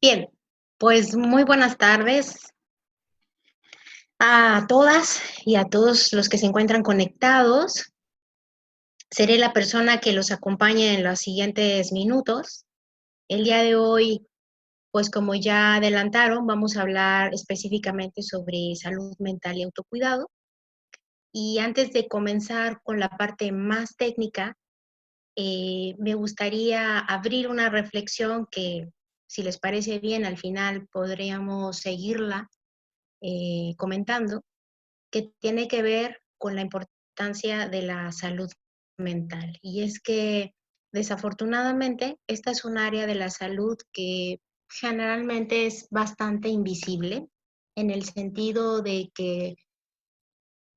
Bien, pues muy buenas tardes a todas y a todos los que se encuentran conectados. Seré la persona que los acompañe en los siguientes minutos. El día de hoy, pues como ya adelantaron, vamos a hablar específicamente sobre salud mental y autocuidado. Y antes de comenzar con la parte más técnica, me gustaría abrir una reflexión que, si les parece bien, al final podríamos seguirla comentando, que tiene que ver con la importancia de la salud mental. Y es que desafortunadamente esta es un área de la salud que generalmente es bastante invisible en el sentido de que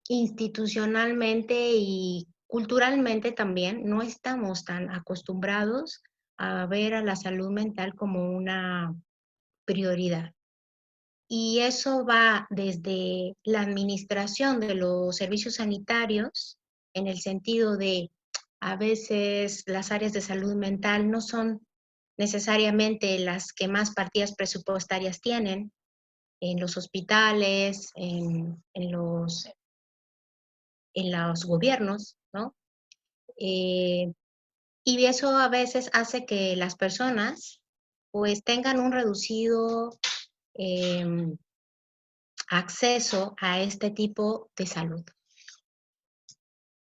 institucionalmente y culturalmente también no estamos tan acostumbrados a ver a la salud mental como una prioridad. Y eso va desde la administración de los servicios sanitarios, en el sentido de a veces las áreas de salud mental no son necesariamente las que más partidas presupuestarias tienen en los hospitales, en los gobiernos, ¿no? Eh, y eso a veces hace que las personas pues tengan un reducido eh, acceso a este tipo de salud.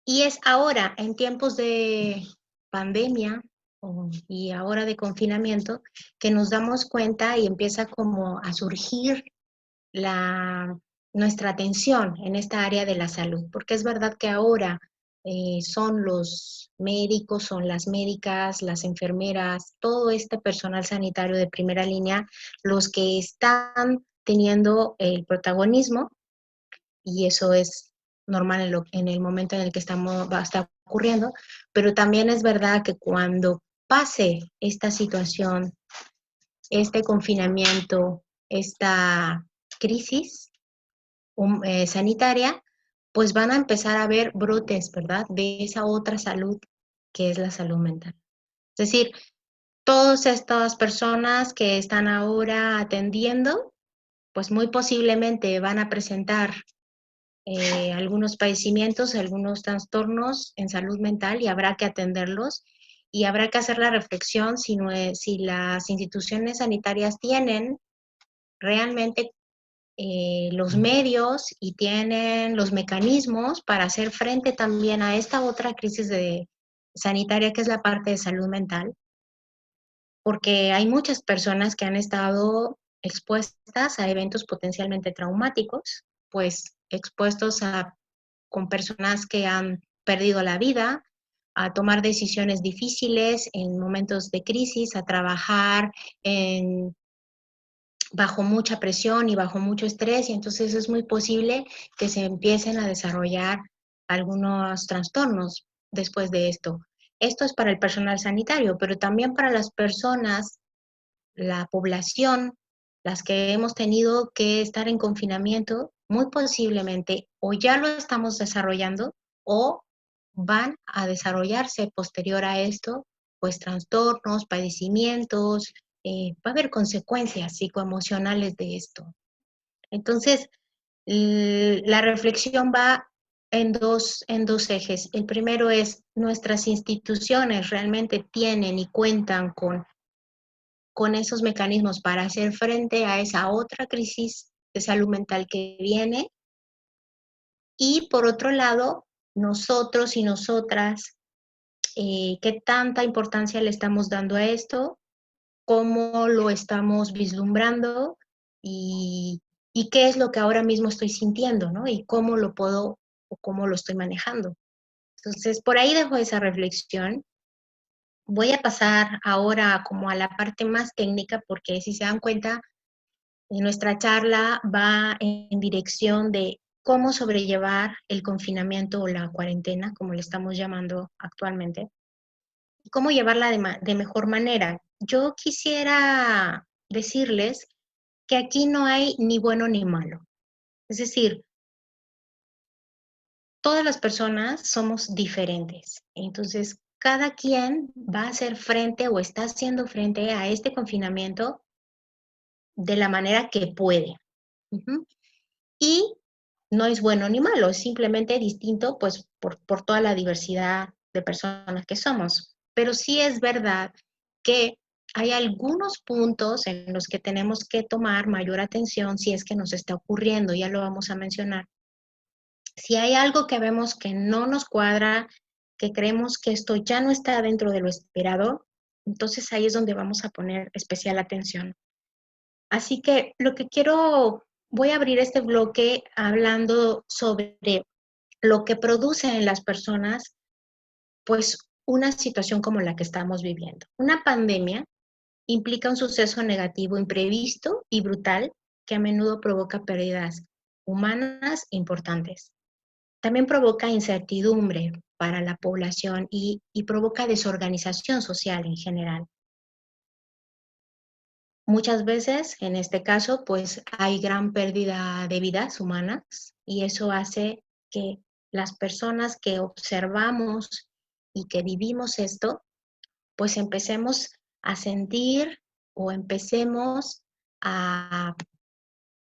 Y es ahora, en tiempos de pandemia y ahora de confinamiento, que nos damos cuenta y empieza como a surgir la, nuestra atención en esta área de la salud, porque es verdad que ahora son los médicos, son las médicas, las enfermeras, todo este personal sanitario de primera línea, los que están teniendo el protagonismo y eso es normal en el momento en el que va a estar ocurriendo, pero también es verdad que cuando pase esta situación, este confinamiento, esta crisis sanitaria, pues van a empezar a haber brotes, ¿verdad? De esa otra salud que es la salud mental. Es decir, todas estas personas que están ahora atendiendo, pues muy posiblemente van a presentar algunos padecimientos, algunos trastornos en salud mental y habrá que atenderlos y habrá que hacer la reflexión si las instituciones sanitarias tienen realmente los medios y tienen los mecanismos para hacer frente también a esta otra crisis sanitaria que es la parte de salud mental, porque hay muchas personas que han estado expuestas a eventos potencialmente traumáticos, pues expuestos con personas que han perdido la vida, a tomar decisiones difíciles en momentos de crisis, a trabajar bajo mucha presión y bajo mucho estrés, y entonces es muy posible que se empiecen a desarrollar algunos trastornos después de esto. Esto es para el personal sanitario, pero también para las personas, la población, las que hemos tenido que estar en confinamiento, muy posiblemente o ya lo estamos desarrollando o van a desarrollarse posterior a esto, pues trastornos, padecimientos, va a haber consecuencias psicoemocionales de esto. Entonces, la reflexión va en dos ejes. El primero es, nuestras instituciones realmente tienen y cuentan con esos mecanismos para hacer frente a esa otra crisis de salud mental que viene. Y por otro lado, nosotros y nosotras, ¿qué tanta importancia le estamos dando a esto? ¿Cómo lo estamos vislumbrando? Y, y qué es lo que ahora mismo estoy sintiendo, ¿no? Y cómo lo puedo o cómo lo estoy manejando. Entonces, por ahí dejo esa reflexión. Voy a pasar ahora como a la parte más técnica, porque si se dan cuenta, nuestra charla va en dirección de cómo sobrellevar el confinamiento o la cuarentena, como le estamos llamando actualmente, y cómo llevarla de mejor manera. Yo quisiera decirles que aquí no hay ni bueno ni malo. Es decir, todas las personas somos diferentes. Entonces, cada quien va a hacer frente o está haciendo frente a este confinamiento de la manera que puede. Ujú. Y no es bueno ni malo, es simplemente distinto pues por toda la diversidad de personas que somos. Pero sí es verdad que hay algunos puntos en los que tenemos que tomar mayor atención si es que nos está ocurriendo, ya lo vamos a mencionar. Si hay algo que vemos que no nos cuadra, que creemos que esto ya no está dentro de lo esperado, entonces ahí es donde vamos a poner especial atención. Así que voy a abrir este bloque hablando sobre lo que produce en las personas, pues una situación como la que estamos viviendo. Una pandemia implica un suceso negativo imprevisto y brutal que a menudo provoca pérdidas humanas importantes. También provoca incertidumbre para la población y provoca desorganización social en general. Muchas veces, en este caso, pues hay gran pérdida de vidas humanas y eso hace que las personas que observamos y que vivimos esto, pues empecemos a sentir o empecemos a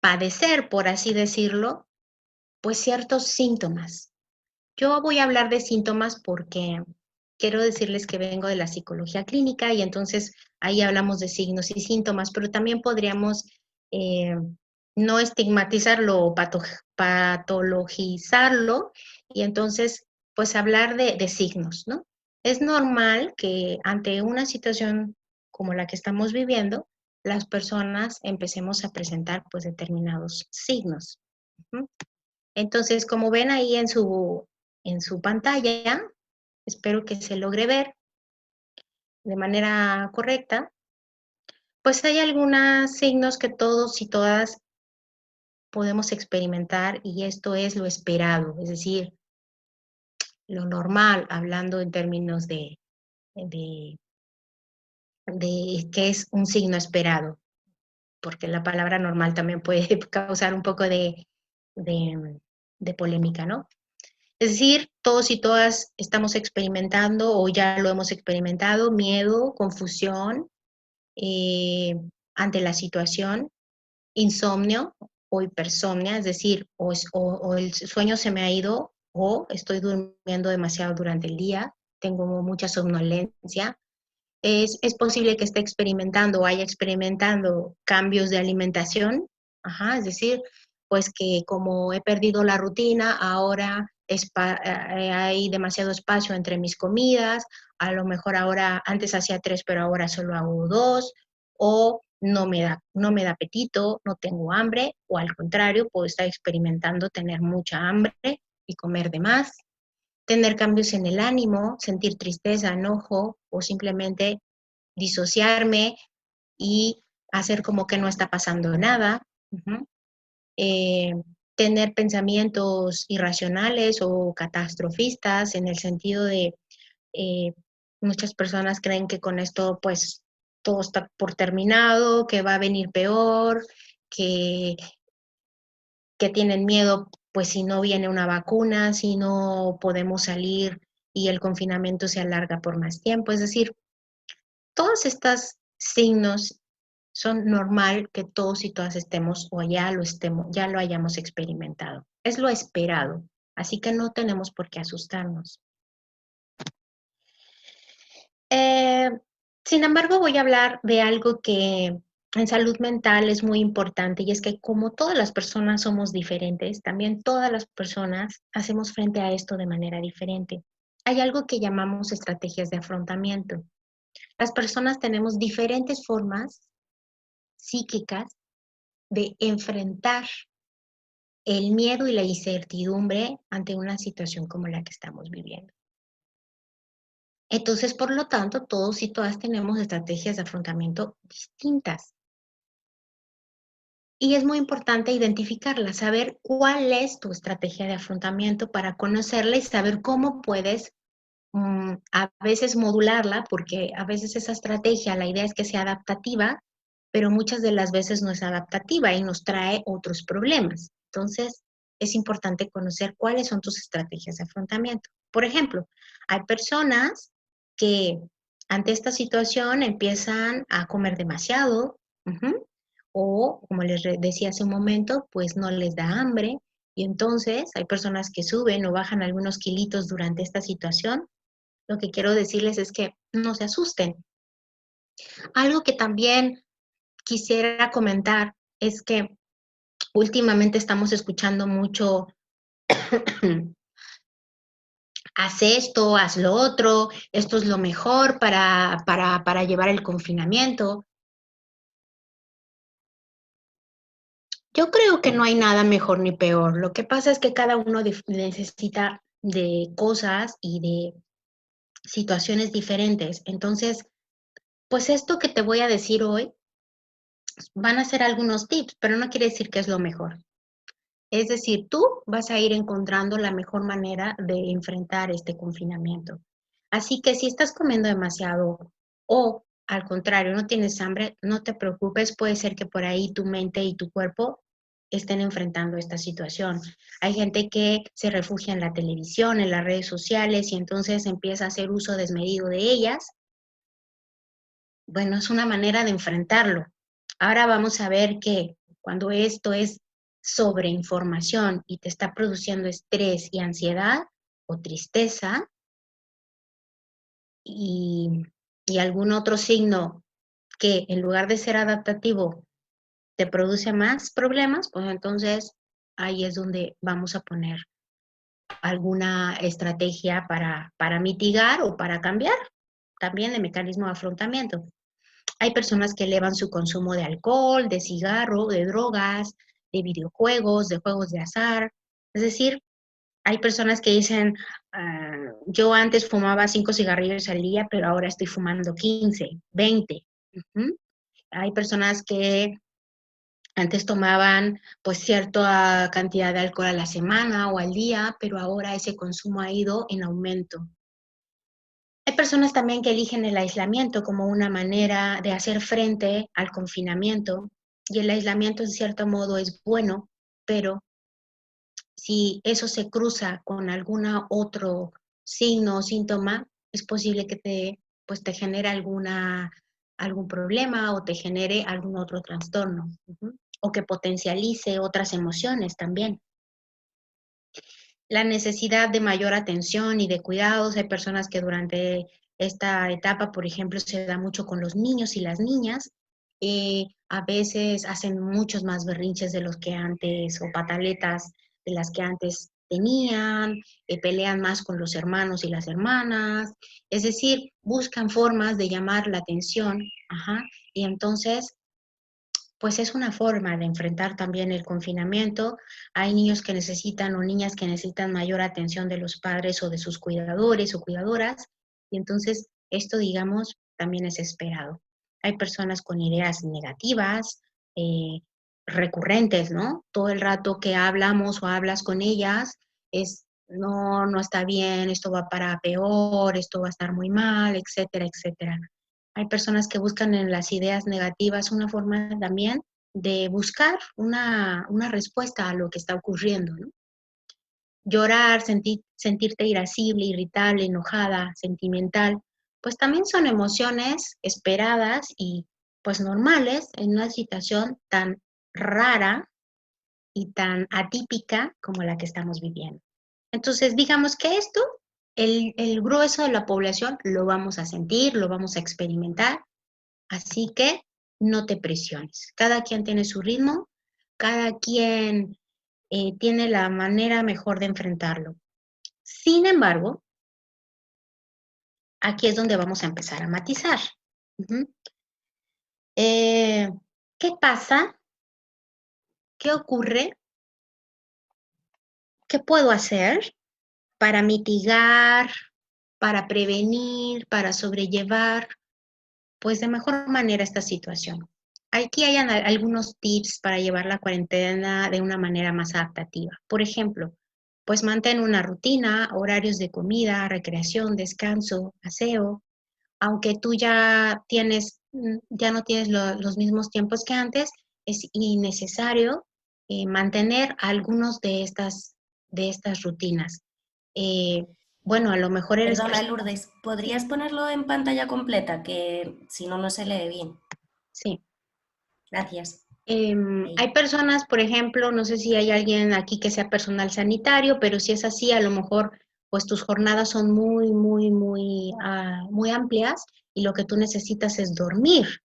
padecer, por así decirlo, pues ciertos síntomas. Yo voy a hablar de síntomas porque quiero decirles que vengo de la psicología clínica y entonces ahí hablamos de signos y síntomas, pero también podríamos eh, no estigmatizarlo o patologizarlo y entonces pues hablar de signos, ¿no? Es normal que ante una situación como la que estamos viviendo, las personas empecemos a presentar pues determinados signos. ¿Uh? Entonces, como ven ahí en su pantalla, espero que se logre ver de manera correcta, pues hay algunos signos que todos y todas podemos experimentar y esto es lo esperado, es decir, lo normal, hablando en términos de, de qué es un signo esperado, porque la palabra normal también puede causar un poco de, de polémica, ¿no? Es decir, todos y todas estamos experimentando o ya lo hemos experimentado, miedo, confusión eh, ante la situación, insomnio o hipersomnia, es decir, o el sueño se me ha ido o estoy durmiendo demasiado durante el día, tengo mucha somnolencia. Es posible que esté experimentando o haya experimentando cambios de alimentación, ajá, es decir, pues que como he perdido la rutina, ahora hay demasiado espacio entre mis comidas, a lo mejor ahora, antes hacía 3, pero ahora solo hago 2, o no me da apetito, no tengo hambre, o al contrario, puedo estar experimentando tener mucha hambre y comer de más, tener cambios en el ánimo, sentir tristeza, enojo o simplemente disociarme y hacer como que no está pasando nada. Uh-huh. eh, Tener pensamientos irracionales o catastrofistas en el sentido de eh, muchas personas creen que con esto pues todo está por terminado, que va a venir peor, que, que tienen miedo pues si no viene una vacuna, si no podemos salir y el confinamiento se alarga por más tiempo. Es decir, todos estos signos son normal que todos y todas estemos o ya lo hayamos experimentado. Es lo esperado, así que no tenemos por qué asustarnos. Eh, Sin embargo, voy a hablar de algo que en salud mental es muy importante y es que como todas las personas somos diferentes, también todas las personas hacemos frente a esto de manera diferente. Hay algo que llamamos estrategias de afrontamiento. Las personas tenemos diferentes formas psíquicas de enfrentar el miedo y la incertidumbre ante una situación como la que estamos viviendo. Entonces, por lo tanto, todos y todas tenemos estrategias de afrontamiento distintas. Y es muy importante identificarla, saber cuál es tu estrategia de afrontamiento para conocerla y saber cómo puedes a veces modularla, porque a veces esa estrategia, la idea es que sea adaptativa, pero muchas de las veces no es adaptativa y nos trae otros problemas. Entonces, es importante conocer cuáles son tus estrategias de afrontamiento. Por ejemplo, hay personas que ante esta situación empiezan a comer demasiado, uh-huh, o, como les decía hace un momento, pues no les da hambre y entonces hay personas que suben o bajan algunos kilitos durante esta situación. Lo que quiero decirles es que no se asusten. Algo que también quisiera comentar es que últimamente estamos escuchando mucho, haz esto, haz lo otro, esto es lo mejor para llevar el confinamiento. Yo creo que no hay nada mejor ni peor. Lo que pasa es que cada uno necesita de cosas y de situaciones diferentes. Entonces, pues esto que te voy a decir hoy van a ser algunos tips, pero no quiere decir que es lo mejor. Es decir, tú vas a ir encontrando la mejor manera de enfrentar este confinamiento. Así que si estás comiendo demasiado o al contrario, no tienes hambre, no te preocupes, puede ser que por ahí tu mente y tu cuerpo estén enfrentando esta situación. Hay gente que se refugia en la televisión, en las redes sociales y entonces empieza a hacer uso desmedido de ellas. Bueno, es una manera de enfrentarlo. Ahora vamos a ver que cuando esto es sobreinformación y te está produciendo estrés y ansiedad o tristeza y, y algún otro signo que en lugar de ser adaptativo te produce más problemas, pues entonces ahí es donde vamos a poner alguna estrategia para mitigar o para cambiar también el mecanismo de afrontamiento. Hay personas que elevan su consumo de alcohol, de cigarro, de drogas, de videojuegos, de juegos de azar. Es decir, hay personas que dicen, yo antes fumaba 5 cigarrillos al día, pero ahora estoy fumando 15, 20. Ujú. Hay personas que antes tomaban pues cierta cantidad de alcohol a la semana o al día, pero ahora ese consumo ha ido en aumento. Hay personas también que eligen el aislamiento como una manera de hacer frente al confinamiento y el aislamiento en cierto modo es bueno, pero si eso se cruza con algún otro signo o síntoma, es posible que pues te genere algún problema o te genere algún otro trastorno, o que potencialice otras emociones también. La necesidad de mayor atención y de cuidados. Hay personas que durante esta etapa, por ejemplo, se da mucho con los niños y las niñas. A veces hacen muchos más berrinches de los que antes, o pataletas de las que antes tenían, pelean más con los hermanos y las hermanas, es decir, buscan formas de llamar la atención, ajá, y entonces pues es una forma de enfrentar también el confinamiento. Hay niños que necesitan o niñas que necesitan mayor atención de los padres o de sus cuidadores o cuidadoras, y entonces esto, digamos, también es esperado. Hay personas con ideas negativas, eh, recurrentes, ¿no? Todo el rato que hablamos o hablas con ellas es, no, no está bien, esto va para peor, esto va a estar muy mal, etcétera, etcétera. Hay personas que buscan en las ideas negativas una forma también de buscar una respuesta a lo que está ocurriendo, ¿no? Llorar, sentirte irascible, irritable, enojada, sentimental, pues también son emociones esperadas y pues normales en una situación tan rara y tan atípica como la que estamos viviendo. Entonces, digamos que esto, el grueso de la población lo vamos a sentir, lo vamos a experimentar. Así que no te presiones. Cada quien tiene su ritmo, cada quien tiene la manera mejor de enfrentarlo. Sin embargo, aquí es donde vamos a empezar a matizar. Ujú. Eh, ¿Qué pasa? ¿Qué ocurre? ¿Qué puedo hacer para mitigar, para prevenir, para sobrellevar, pues de mejor manera esta situación? Aquí hay algunos tips para llevar la cuarentena de una manera más adaptativa. Por ejemplo, pues mantén una rutina, horarios de comida, recreación, descanso, aseo. Aunque tú ya no tienes los mismos tiempos que antes, es innecesario mantener algunos de estas rutinas. Eh, bueno, a lo mejor eres Perdona, persona. Lourdes, ¿podrías ponerlo en pantalla completa? Que si no, no se lee bien. Sí. Gracias. Eh, Hay personas, por ejemplo, no sé si hay alguien aquí que sea personal sanitario, pero si es así, a lo mejor pues tus jornadas son muy amplias y lo que tú necesitas es dormir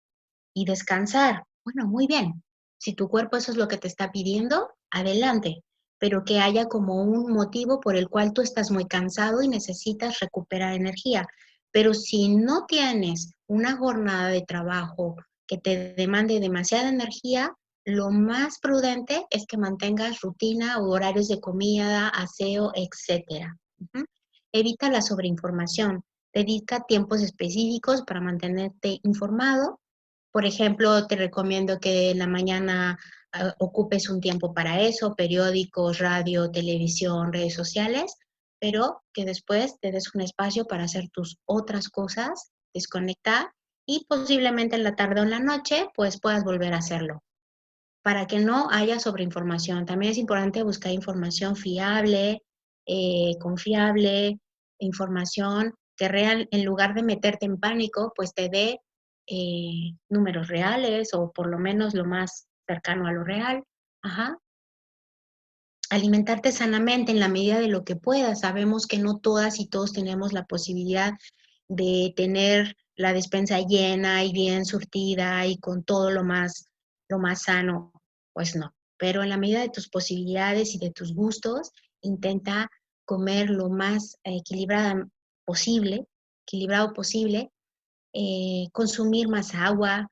y descansar. Bueno, muy bien. Si tu cuerpo eso es lo que te está pidiendo, adelante, pero que haya como un motivo por el cual tú estás muy cansado y necesitas recuperar energía. Pero si no tienes una jornada de trabajo que te demande demasiada energía, lo más prudente es que mantengas rutina o horarios de comida, aseo, etcétera. Ujú. Evita la sobreinformación. Dedica tiempos específicos para mantenerte informado. Por ejemplo, te recomiendo que en la mañana ocupes un tiempo para eso, periódicos, radio, televisión, redes sociales, pero que después te des un espacio para hacer tus otras cosas, desconectar y posiblemente en la tarde o en la noche, pues puedas volver a hacerlo para que no haya sobreinformación. También es importante buscar información fiable, confiable, información que real, en lugar de meterte en pánico, pues te dé números reales o por lo menos lo más cercano a lo real. Ajá. Alimentarte sanamente en la medida de lo que puedas. Sabemos que no todas y todos tenemos la posibilidad de tener la despensa llena y bien surtida y con todo lo más sano. Pues no. Pero en la medida de tus posibilidades y de tus gustos, intenta comer lo más equilibrado posible, consumir más agua,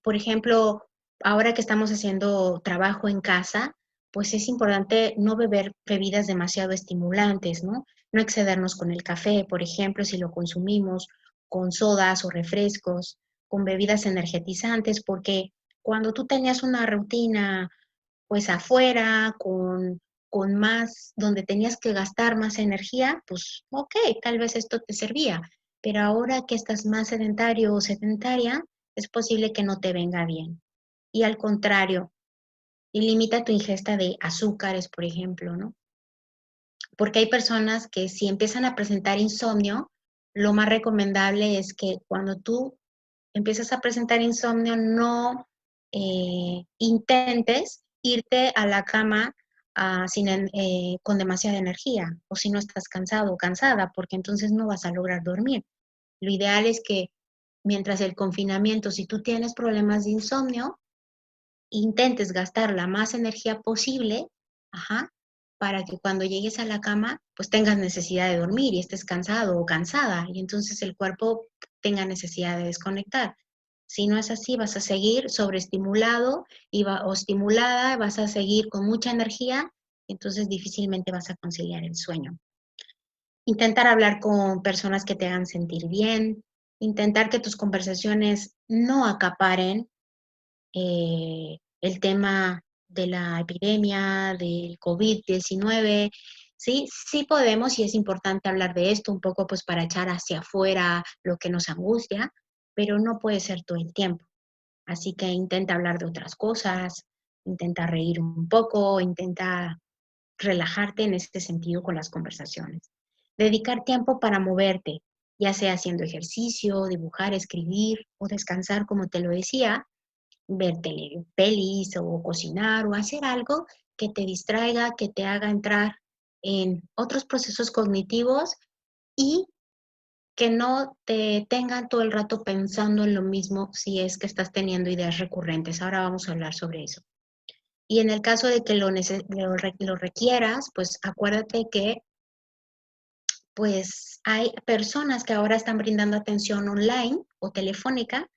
por ejemplo, ahora que estamos haciendo trabajo en casa, pues es importante no beber bebidas demasiado estimulantes, ¿no? No excedernos con el café, por ejemplo, si lo consumimos con sodas o refrescos, con bebidas energetizantes, porque cuando tú tenías una rutina, pues afuera, con más, donde tenías que gastar más energía, pues ok, tal vez esto te servía, pero ahora que estás más sedentario o sedentaria, es posible que no te venga bien. Y al contrario, y limita tu ingesta de azúcares, por ejemplo, ¿no? Porque hay personas que si empiezan a presentar insomnio, lo más recomendable es que cuando tú empiezas a presentar insomnio, no intentes irte a la cama con demasiada energía o si no estás cansado o cansada, porque entonces no vas a lograr dormir. Lo ideal es que mientras el confinamiento, si tú tienes problemas de insomnio, intentes gastar la más energía posible, ajá, para que cuando llegues a la cama, pues tengas necesidad de dormir y estés cansado o cansada, y entonces el cuerpo tenga necesidad de desconectar. Si no es así, vas a seguir sobreestimulado o estimulada, vas a seguir con mucha energía, entonces difícilmente vas a conciliar el sueño. Intentar hablar con personas que te hagan sentir bien, intentar que tus conversaciones no acaparen el tema de la epidemia, del COVID-19. Sí, sí podemos y es importante hablar de esto un poco pues para echar hacia afuera lo que nos angustia, pero no puede ser todo el tiempo. Así que intenta hablar de otras cosas, intenta reír un poco, intenta relajarte en este sentido con las conversaciones. Dedicar tiempo para moverte, ya sea haciendo ejercicio, dibujar, escribir o descansar, como te lo decía, ver pelis o cocinar o hacer algo que te distraiga, que te haga entrar en otros procesos cognitivos y que no te tengan todo el rato pensando en lo mismo si es que estás teniendo ideas recurrentes. Ahora vamos a hablar sobre eso. Y en el caso de que lo requieras, pues acuérdate que pues hay personas que ahora están brindando atención online o telefónica,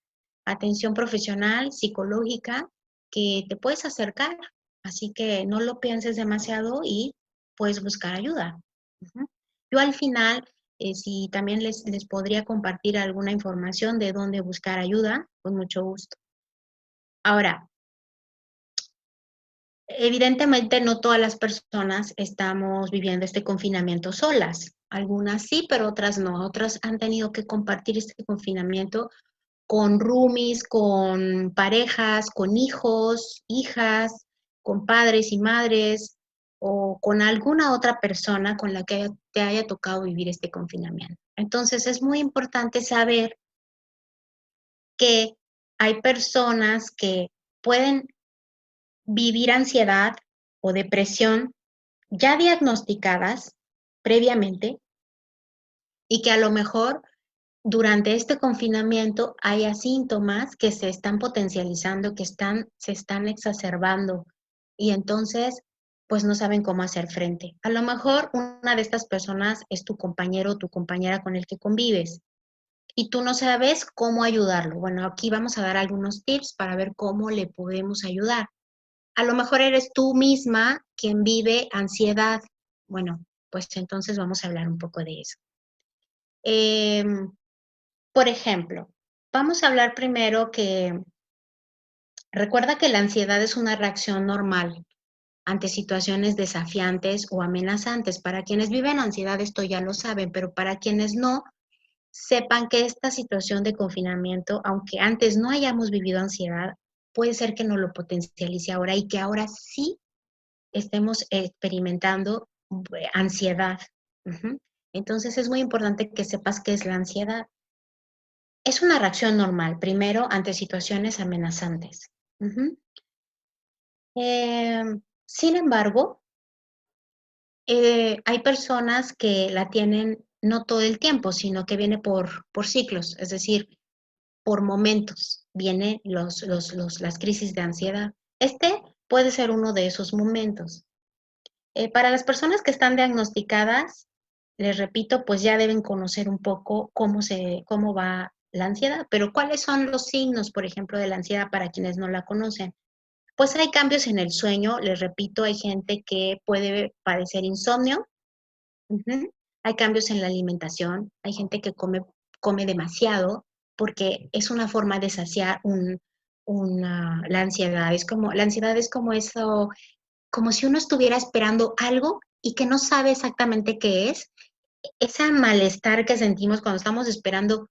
atención profesional, psicológica, que te puedes acercar. Así que no lo pienses demasiado y puedes buscar ayuda. Ujú. Yo al final, si también les podría compartir alguna información de dónde buscar ayuda, con mucho gusto. Ahora, evidentemente no todas las personas estamos viviendo este confinamiento solas. Algunas sí, pero otras no. Otras han tenido que compartir este confinamiento con roomies, con parejas, con hijos, hijas, con padres y madres o con alguna otra persona con la que te haya tocado vivir este confinamiento. Entonces es muy importante saber que hay personas que pueden vivir ansiedad o depresión ya diagnosticadas previamente y que a lo mejor durante este confinamiento haya síntomas que se están potencializando, se están exacerbando y entonces pues no saben cómo hacer frente. A lo mejor una de estas personas es tu compañero o tu compañera con el que convives y tú no sabes cómo ayudarlo. Bueno, aquí vamos a dar algunos tips para ver cómo le podemos ayudar. A lo mejor eres tú misma quien vive ansiedad. Bueno, pues entonces vamos a hablar un poco de eso. Por ejemplo, vamos a hablar primero que recuerda que la ansiedad es una reacción normal ante situaciones desafiantes o amenazantes. Para quienes viven ansiedad esto ya lo saben, pero para quienes no, sepan que esta situación de confinamiento, aunque antes no hayamos vivido ansiedad, puede ser que nos lo potencialice ahora y que ahora sí estemos experimentando ansiedad. Ujú. Entonces es muy importante que sepas qué es la ansiedad. Es una reacción normal, primero ante situaciones amenazantes. Ujú. Sin embargo, hay personas que la tienen no todo el tiempo, sino que viene por ciclos, es decir, por momentos, vienen las crisis de ansiedad. Este puede ser uno de esos momentos. Para las personas que están diagnosticadas, les repito, pues ya deben conocer un poco cómo va la ansiedad, pero ¿cuáles son los signos, por ejemplo, de la ansiedad para quienes no la conocen? Pues hay cambios en el sueño, les repito, hay gente que puede padecer insomnio, ujú, hay cambios en la alimentación, hay gente que come demasiado porque es una forma de saciar la ansiedad. La ansiedad es como eso, como si uno estuviera esperando algo y que no sabe exactamente qué es. Ese malestar que sentimos cuando estamos esperando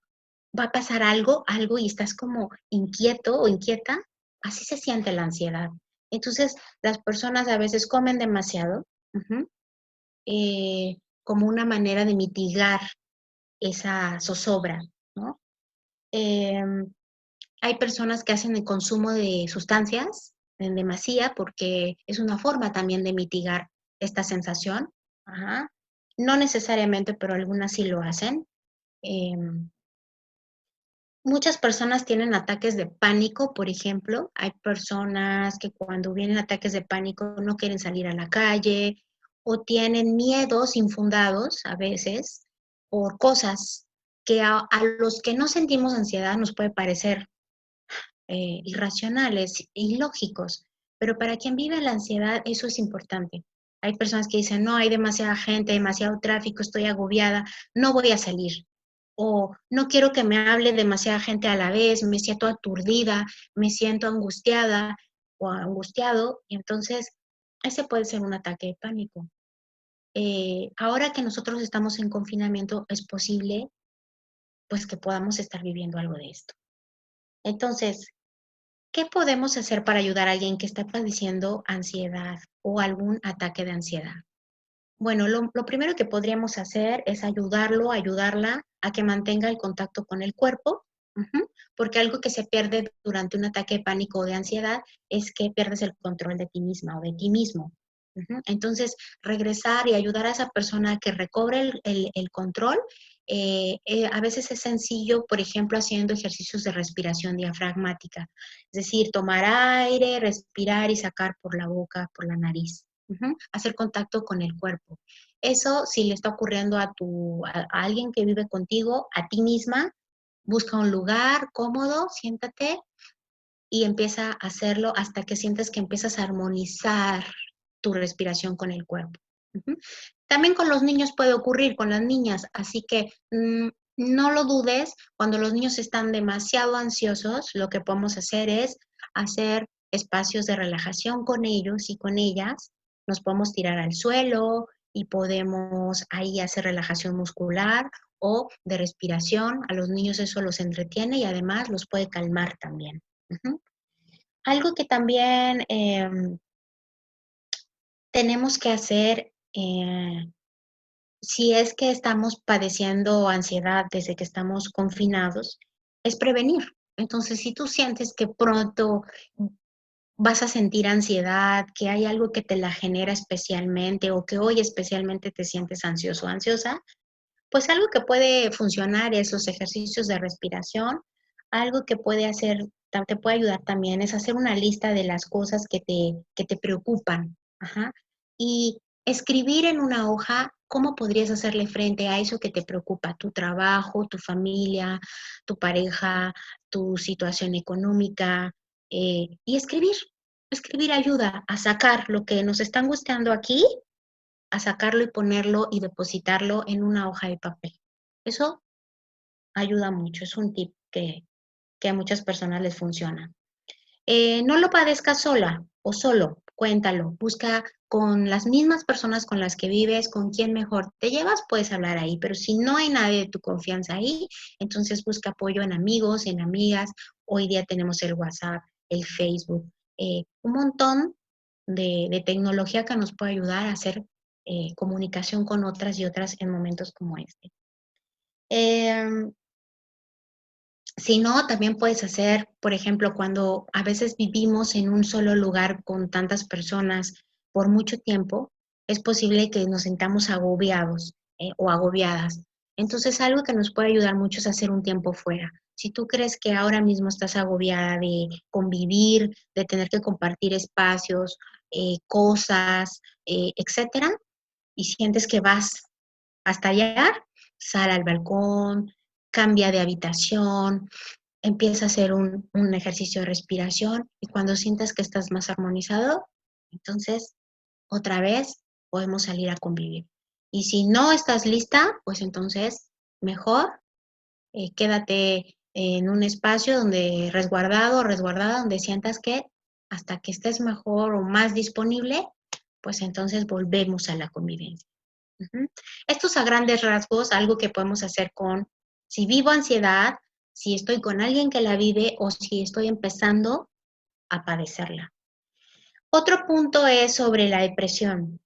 va a pasar algo y estás como inquieto o inquieta, así se siente la ansiedad. Entonces, las personas a veces comen demasiado, ujú, como una manera de mitigar esa zozobra, ¿no? Em, Hay personas que hacen el consumo de sustancias en demasía porque es una forma también de mitigar esta sensación. Ajá. No necesariamente, pero algunas sí lo hacen. Em, Muchas personas tienen ataques de pánico, por ejemplo. Hay personas que cuando vienen ataques de pánico no quieren salir a la calle o tienen miedos infundados a veces por cosas que a los que no sentimos ansiedad nos puede parecer irracionales, ilógicos, pero para quien vive la ansiedad eso es importante. Hay personas que dicen, no, hay demasiada gente, demasiado tráfico, estoy agobiada, no voy a salir. O no quiero que me hable demasiada gente a la vez, me siento aturdida, me siento angustiada o angustiado, y entonces ese puede ser un ataque de pánico. Ahora que nosotros estamos en confinamiento, es posible pues que podamos estar viviendo algo de esto. Entonces, ¿qué podemos hacer para ayudar a alguien que está padeciendo ansiedad o algún ataque de ansiedad? Bueno, lo primero que podríamos hacer es ayudarla a que mantenga el contacto con el cuerpo, ujú, porque algo que se pierde durante un ataque de pánico o de ansiedad es que pierdes el control de ti misma o de ti mismo. Ujú. Entonces, regresar y ayudar a esa persona a que recobre el control, a veces es sencillo, por ejemplo, haciendo ejercicios de respiración diafragmática, es decir, tomar aire, respirar y sacar por la boca, por la nariz. Ujú, hacer contacto con el cuerpo. Eso, si le está ocurriendo a alguien que vive contigo, a ti misma, busca un lugar cómodo, siéntate y empieza a hacerlo hasta que sientes que empiezas a armonizar tu respiración con el cuerpo. Ujú. También con los niños puede ocurrir, con las niñas, así que no lo dudes, cuando los niños están demasiado ansiosos, lo que podemos hacer es hacer espacios de relajación con ellos y con ellas. Nos podemos tirar al suelo y podemos ahí hacer relajación muscular o de respiración. A los niños eso los entretiene y además los puede calmar también. Ujú. Algo que también tenemos que hacer, si es que estamos padeciendo ansiedad desde que estamos confinados, es prevenir. Entonces, si tú sientes que pronto vas a sentir ansiedad, que hay algo que te la genera especialmente o que hoy especialmente te sientes ansioso o ansiosa, pues algo que puede funcionar es los ejercicios de respiración. Algo que puede hacer, te puede ayudar también es hacer una lista de las cosas que te preocupan. Ajá. Y escribir en una hoja cómo podrías hacerle frente a eso que te preocupa, tu trabajo, tu familia, tu pareja, tu situación económica. Y escribir ayuda a sacar lo que nos está angustiando aquí, a sacarlo y ponerlo y depositarlo en una hoja de papel. Eso ayuda mucho, es un tip que a muchas personas les funciona. No lo padezcas sola o solo, cuéntalo, busca con las mismas personas con las que vives, con quién mejor te llevas, puedes hablar ahí, pero si no hay nadie de tu confianza ahí, entonces busca apoyo en amigos, en amigas. Hoy día tenemos el WhatsApp, el Facebook, un montón de tecnología que nos puede ayudar a hacer comunicación con otras y otras en momentos como este. Em, si no, también puedes hacer, por ejemplo, cuando a veces vivimos en un solo lugar con tantas personas por mucho tiempo, es posible que nos sintamos agobiados o agobiadas. Entonces, algo que nos puede ayudar mucho es hacer un tiempo fuera. Si tú crees que ahora mismo estás agobiada de convivir, de tener que compartir espacios, cosas, etcétera, y sientes que vas a estallar, sal al balcón, cambia de habitación, empieza a hacer un ejercicio de respiración y cuando sientas que estás más armonizado, entonces otra vez podemos salir a convivir. Y si no estás lista, pues entonces mejor quédate en un espacio donde resguardado o resguardada, donde sientas que hasta que estés mejor o más disponible, pues entonces volvemos a la convivencia. Ujú. Esto es a grandes rasgos algo que podemos hacer con, si vivo ansiedad, si estoy con alguien que la vive o si estoy empezando a padecerla. Otro punto es sobre la depresión.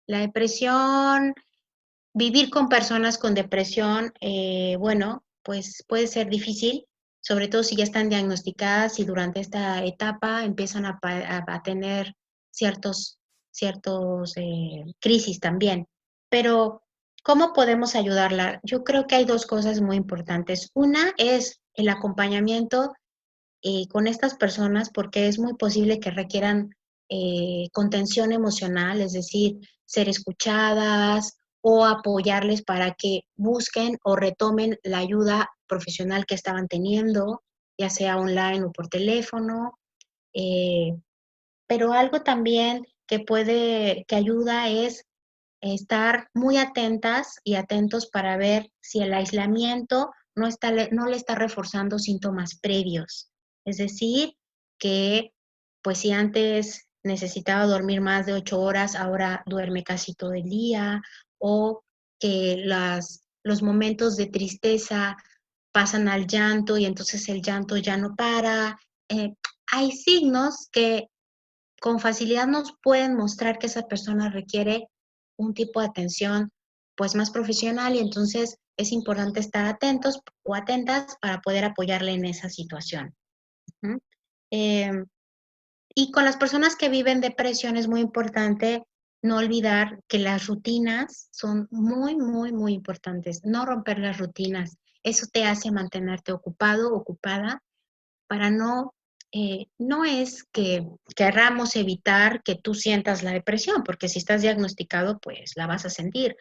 La depresión, vivir con personas con depresión, bueno, pues puede ser difícil, sobre todo si ya están diagnosticadas y durante esta etapa empiezan a tener ciertos crisis también. Pero, ¿cómo podemos ayudarla? Yo creo que hay dos cosas muy importantes. Una es el acompañamiento con estas personas porque es muy posible que requieran contención emocional, es decir, ser escuchadas o apoyarles para que busquen o retomen la ayuda profesional que estaban teniendo, ya sea online o por teléfono. eh, pero algo también que ayuda es estar muy atentas y atentos para ver si el aislamiento no le está reforzando síntomas previos. Es decir, que pues si antes necesitaba dormir más de 8 horas, ahora duerme casi todo el día, o que los momentos de tristeza pasan al llanto y entonces el llanto ya no para. Hay signos que con facilidad nos pueden mostrar que esa persona requiere un tipo de atención pues más profesional y entonces es importante estar atentos o atentas para poder apoyarle en esa situación. ¿Mm? Eh, y con las personas que viven depresión es muy importante no olvidar que las rutinas son muy, muy, muy importantes. No romper las rutinas. Eso te hace mantenerte ocupado, ocupada para no es que querramos evitar que tú sientas la depresión, porque si estás diagnosticado, pues la vas a sentir,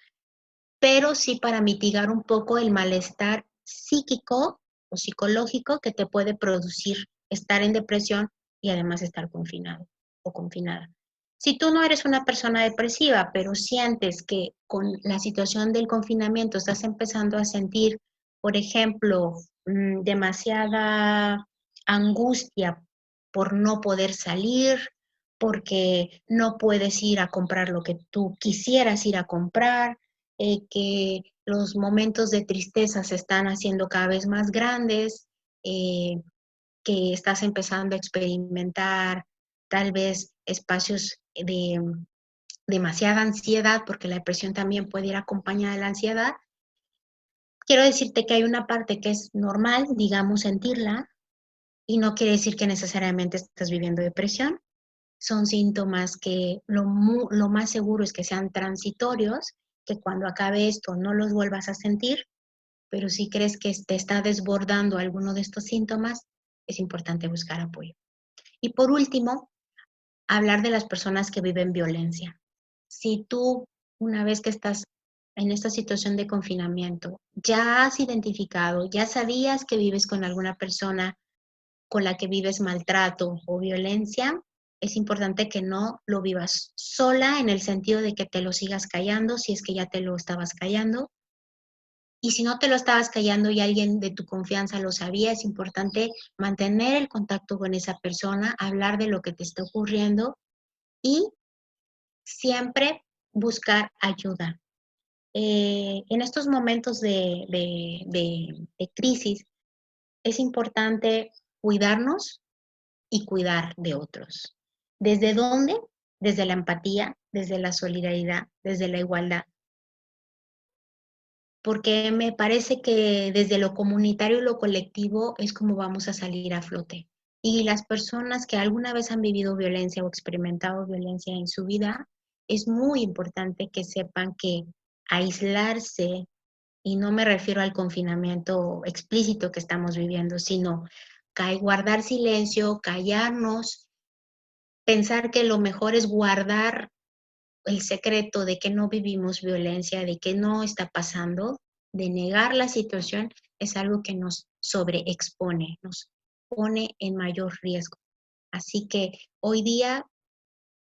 pero sí para mitigar un poco el malestar psíquico o psicológico que te puede producir estar en depresión y además estar confinado o confinada. Si tú no eres una persona depresiva, pero sientes que con la situación del confinamiento estás empezando a sentir, por ejemplo, demasiada angustia por no poder salir, porque no puedes ir a comprar lo que tú quisieras ir a comprar, que los momentos de tristeza se están haciendo cada vez más grandes, eh, que estás empezando a experimentar tal vez espacios de demasiada ansiedad, porque la depresión también puede ir acompañada de la ansiedad. Quiero decirte que hay una parte que es normal, digamos, sentirla, y no quiere decir que necesariamente estás viviendo depresión. Son síntomas que lo más seguro es que sean transitorios, que cuando acabe esto no los vuelvas a sentir, pero si crees que te está desbordando alguno de estos síntomas, es importante buscar apoyo. Y por último, hablar de las personas que viven violencia. Si tú, una vez que estás en esta situación de confinamiento, ya has identificado, ya sabías que vives con alguna persona con la que vives maltrato o violencia, es importante que no lo vivas sola en el sentido de que te lo sigas callando, si es que ya te lo estabas callando. Y si no te lo estabas callando y alguien de tu confianza lo sabía, es importante mantener el contacto con esa persona, hablar de lo que te está ocurriendo y siempre buscar ayuda. En estos momentos de crisis es importante cuidarnos y cuidar de otros. ¿Desde dónde? Desde la empatía, desde la solidaridad, desde la igualdad. Porque me parece que desde lo comunitario y lo colectivo es como vamos a salir a flote. Y las personas que alguna vez han vivido violencia o experimentado violencia en su vida, es muy importante que sepan que aislarse, y no me refiero al confinamiento explícito que estamos viviendo, sino guardar silencio, callarnos, pensar que lo mejor es guardar el secreto de que no vivimos violencia, de que no está pasando, de negar la situación, es algo que nos sobreexpone, nos pone en mayor riesgo. Así que hoy día,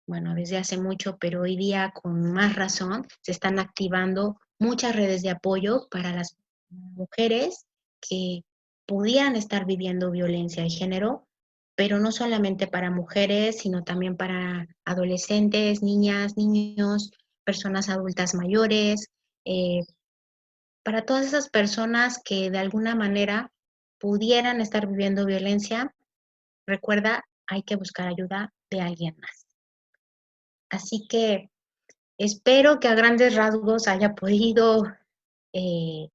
bueno, desde hace mucho, pero hoy día con más razón, se están activando muchas redes de apoyo para las mujeres que pudieran estar viviendo violencia de género, pero no solamente para mujeres, sino también para adolescentes, niñas, niños, personas adultas mayores, eh, para todas esas personas que de alguna manera pudieran estar viviendo violencia, recuerda, hay que buscar ayuda de alguien más. Así que espero que a grandes rasgos haya podido eh,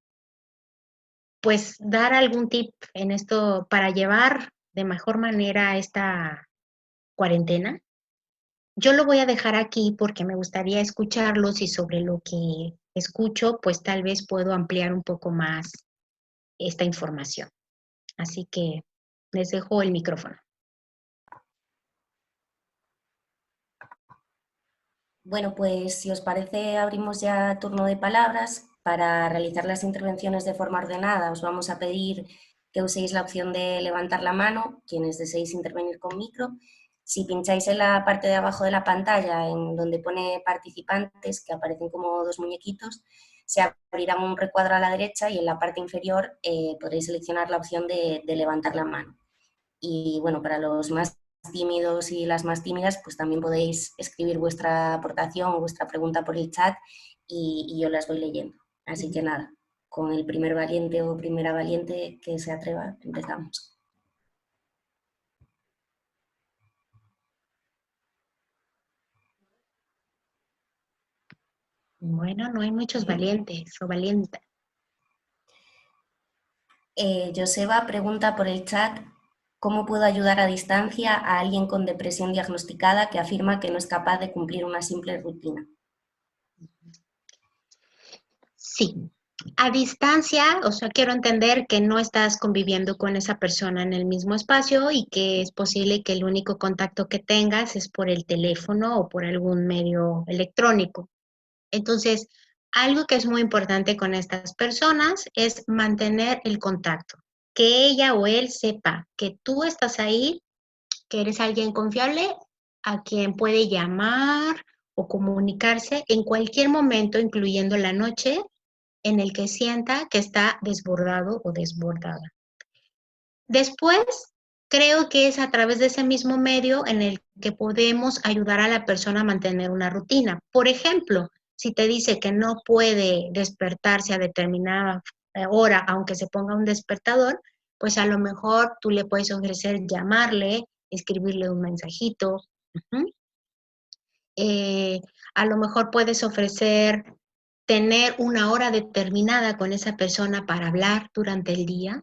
pues dar algún tip en esto para llevar de mejor manera esta cuarentena. Yo lo voy a dejar aquí porque me gustaría escucharlos y sobre lo que escucho, pues tal vez puedo ampliar un poco más esta información. Así que les dejo el micrófono. Bueno, pues si os parece, abrimos ya turno de palabras. Para realizar las intervenciones de forma ordenada, os vamos a pedir que uséis la opción de levantar la mano, quienes deseéis intervenir con micro. Si pincháis en la parte de abajo de la pantalla, en donde pone participantes, que aparecen como dos muñequitos, se abrirá un recuadro a la derecha y en la parte inferior podréis seleccionar la opción de levantar la mano. Y bueno, para los más tímidos y las más tímidas, pues también podéis escribir vuestra aportación o vuestra pregunta por el chat y yo las voy leyendo. Así que nada, con el primer valiente o primera valiente que se atreva, empezamos. Bueno, no hay muchos valientes o valientas. Joseba pregunta por el chat, ¿cómo puedo ayudar a distancia a alguien con depresión diagnosticada que afirma que no es capaz de cumplir una simple rutina? Sí, a distancia, o sea, quiero entender que no estás conviviendo con esa persona en el mismo espacio y que es posible que el único contacto que tengas es por el teléfono o por algún medio electrónico. Entonces, algo que es muy importante con estas personas es mantener el contacto, que ella o él sepa que tú estás ahí, que eres alguien confiable a quien puede llamar o comunicarse en cualquier momento, incluyendo la noche, en el que sienta que está desbordado o desbordada. Después, creo que es a través de ese mismo medio en el que podemos ayudar a la persona a mantener una rutina. Por ejemplo, si te dice que no puede despertarse a determinada hora, aunque se ponga un despertador, pues a lo mejor tú le puedes ofrecer llamarle, escribirle un mensajito. Uh-huh. A lo mejor puedes ofrecer tener una hora determinada con esa persona para hablar durante el día.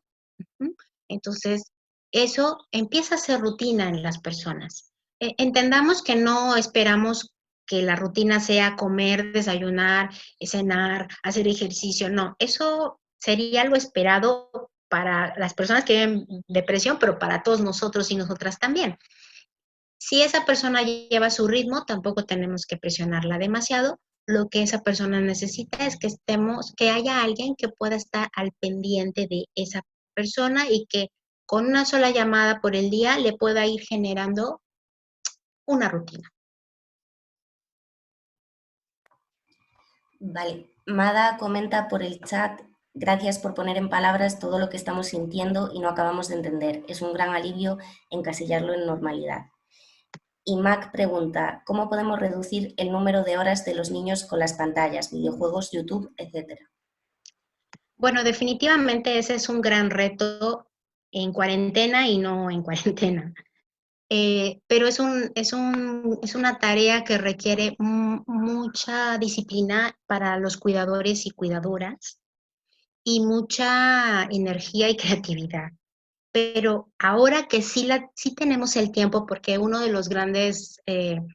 Entonces, eso empieza a ser rutina en las personas. Entendamos que no esperamos que la rutina sea comer, desayunar, cenar, hacer ejercicio, no, eso sería lo esperado para las personas que viven depresión, pero para todos nosotros y nosotras también. Si esa persona lleva su ritmo, tampoco tenemos que presionarla demasiado. Lo que esa persona necesita es que que haya alguien que pueda estar al pendiente de esa persona y que con una sola llamada por el día le pueda ir generando una rutina. Vale, Mada comenta por el chat: gracias por poner en palabras todo lo que estamos sintiendo y no acabamos de entender. Es un gran alivio encasillarlo en normalidad. Y Mac pregunta: ¿cómo podemos reducir el número de horas de los niños con las pantallas, videojuegos, YouTube, etcétera? Bueno, definitivamente ese es un gran reto en cuarentena y no en cuarentena. Pero es una tarea que requiere mucha disciplina para los cuidadores y cuidadoras y mucha energía y creatividad. Pero ahora que sí tenemos el tiempo, porque uno de los grandes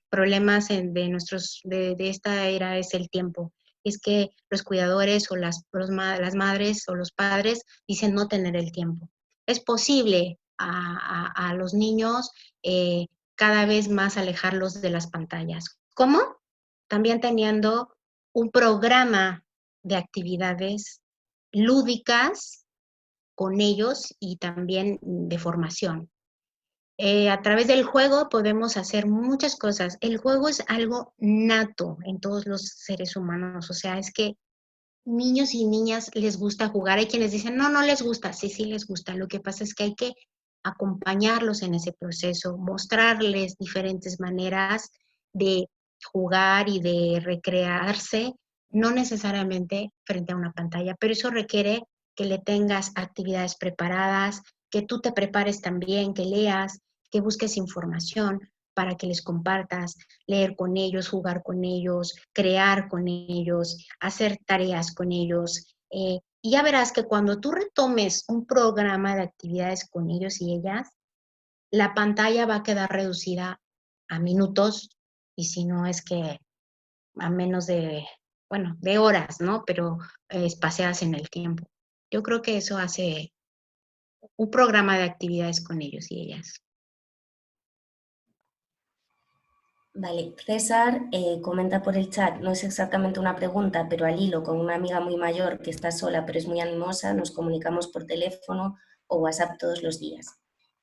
problemas de esta era es el tiempo. Es que los cuidadores o las madres o los padres dicen no tener el tiempo. Es posible a los niños eh, cada vez más alejarlos de las pantallas. ¿Cómo? También teniendo un programa de actividades lúdicas con ellos y también de formación. A través del juego podemos hacer muchas cosas. El juego es algo nato en todos los seres humanos, o sea, es que niños y niñas les gusta jugar. Hay quienes dicen, no, no les gusta. Sí, sí les gusta. Lo que pasa es que hay que acompañarlos en ese proceso, mostrarles diferentes maneras de jugar y de recrearse, no necesariamente frente a una pantalla, pero eso requiere que le tengas actividades preparadas, que tú te prepares también, que leas, que busques información para que les compartas, leer con ellos, jugar con ellos, crear con ellos, hacer tareas con ellos. Y ya verás que cuando tú retomes un programa de actividades con ellos y ellas, la pantalla va a quedar reducida a minutos y si no es que a menos de, bueno, de horas, ¿no? Pero espaciadas en el tiempo. Yo creo que eso hace un programa de actividades con ellos y ellas. Vale, César comenta por el chat: no es exactamente una pregunta, pero al hilo, con una amiga muy mayor que está sola pero es muy animosa, nos comunicamos por teléfono o WhatsApp todos los días.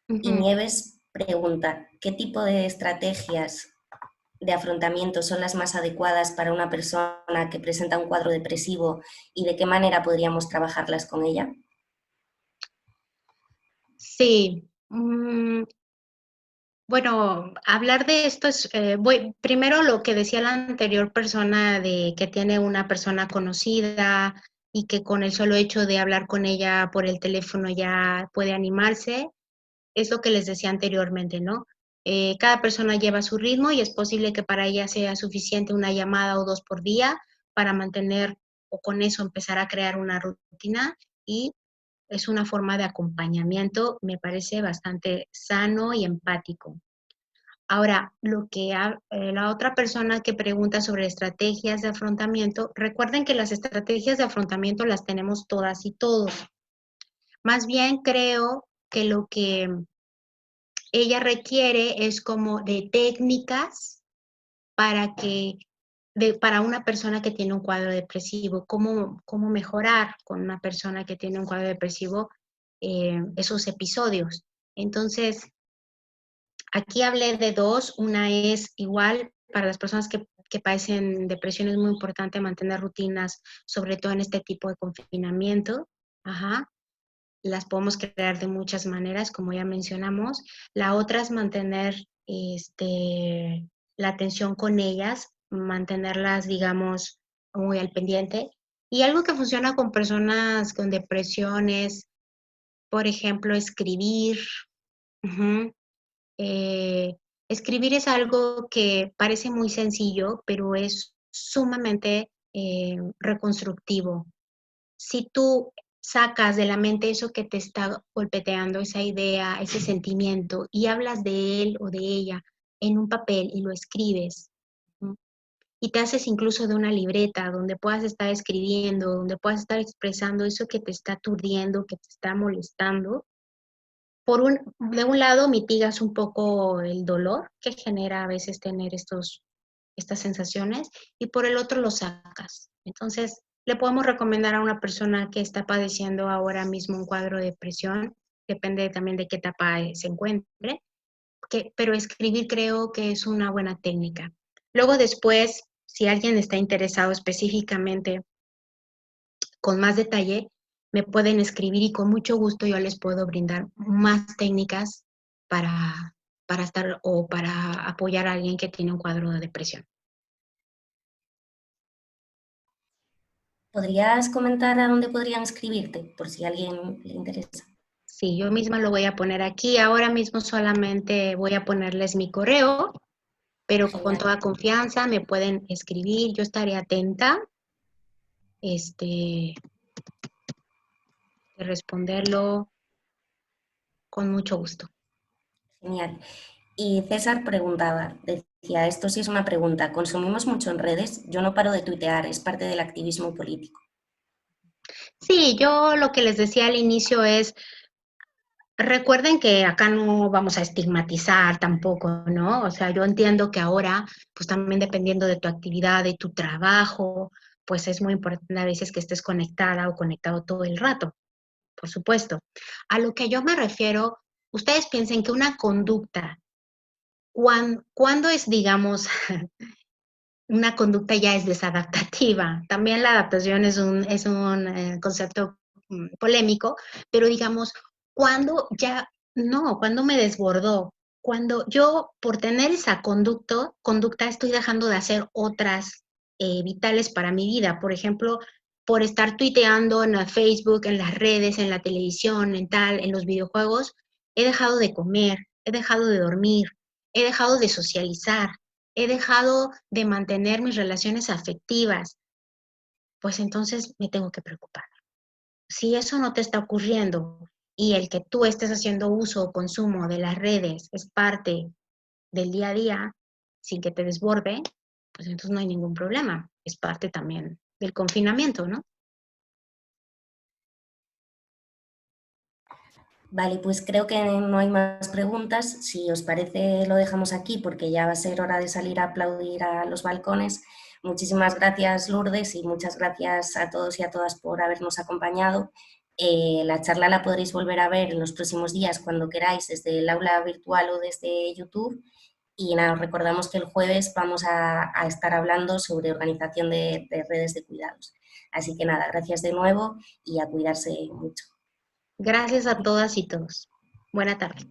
Y Ujú. Nieves pregunta: ¿qué tipo de estrategias de afrontamiento son las más adecuadas para una persona que presenta un cuadro depresivo y de qué manera podríamos trabajarlas con ella? Sí. Bueno, hablar de esto es, primero lo que decía la anterior persona de que tiene una persona conocida y que con el solo hecho de hablar con ella por el teléfono ya puede animarse, es lo que les decía anteriormente, ¿no? Cada persona lleva su ritmo y es posible que para ella sea suficiente una llamada o dos por día para mantener o con eso empezar a crear una rutina y es una forma de acompañamiento, me parece bastante sano y empático. Ahora, la otra persona que pregunta sobre estrategias de afrontamiento, recuerden que las estrategias de afrontamiento las tenemos todas y todos. Más bien creo que lo que ella requiere es como de técnicas para para una persona que tiene un cuadro depresivo, cómo mejorar con una persona que tiene un cuadro depresivo esos episodios. Entonces, aquí hablé de dos. Una es igual para las personas que padecen depresión, es muy importante mantener rutinas, sobre todo en este tipo de confinamiento. Ajá. Las podemos crear de muchas maneras, como ya mencionamos. La otra es mantener la atención con ellas, mantenerlas, digamos, muy al pendiente. Y algo que funciona con personas con depresión es, por ejemplo, escribir. Ujú. Escribir es algo que parece muy sencillo, pero es sumamente reconstructivo. Si tú sacas de la mente eso que te está golpeteando, esa idea, ese sentimiento, y hablas de él o de ella en un papel y lo escribes. ¿No? Y te haces incluso de una libreta donde puedas estar escribiendo, donde puedas estar expresando eso que te está aturdiendo, que te está molestando. De un lado mitigas un poco el dolor que genera a veces tener estas sensaciones y por el otro lo sacas. Entonces, le podemos recomendar a una persona que está padeciendo ahora mismo un cuadro de depresión, depende también de qué etapa se encuentre, pero escribir creo que es una buena técnica. Luego después, si alguien está interesado específicamente con más detalle, me pueden escribir y con mucho gusto yo les puedo brindar más técnicas para estar o para apoyar a alguien que tiene un cuadro de depresión. ¿Podrías comentar a dónde podrían escribirte, por si a alguien le interesa? Sí, yo misma lo voy a poner aquí. Ahora mismo solamente voy a ponerles mi correo, pero con Genial. toda confianza me pueden escribir. Yo estaré atenta, de responderlo con mucho gusto. Genial. Y César preguntaba, decía, esto sí es una pregunta, ¿consumimos mucho en redes? Yo no paro de tuitear, es parte del activismo político. Sí, yo lo que les decía al inicio es, recuerden que acá no vamos a estigmatizar tampoco, ¿no? O sea, yo entiendo que ahora, pues también dependiendo de tu actividad, de tu trabajo, pues es muy importante a veces que estés conectada o conectado todo el rato, por supuesto. A lo que yo me refiero, ustedes piensen que una conducta, ¿cuándo es, digamos, una conducta ya es desadaptativa? También la adaptación es un concepto polémico, pero digamos, cuando ya, no, cuando me desbordó, cuando yo por tener esa conducta estoy dejando de hacer otras vitales para mi vida, por ejemplo, por estar tuiteando en la Facebook, en las redes, en la televisión, en tal, en los videojuegos, he dejado de comer, he dejado de dormir, he dejado de socializar, he dejado de mantener mis relaciones afectivas, pues entonces me tengo que preocupar. Si eso no te está ocurriendo y el que tú estés haciendo uso o consumo de las redes es parte del día a día, sin que te desborde, pues entonces no hay ningún problema. Es parte también del confinamiento, ¿no? Vale, pues creo que no hay más preguntas. Si os parece, lo dejamos aquí porque ya va a ser hora de salir a aplaudir a los balcones. Muchísimas gracias, Lourdes, y muchas gracias a todos y a todas por habernos acompañado. La charla la podréis volver a ver en los próximos días cuando queráis desde el aula virtual o desde YouTube. Y nada, os recordamos que el jueves vamos a estar hablando sobre organización de redes de cuidados. Así que nada, gracias de nuevo y a cuidarse mucho. Gracias a todas y todos. Buena tarde.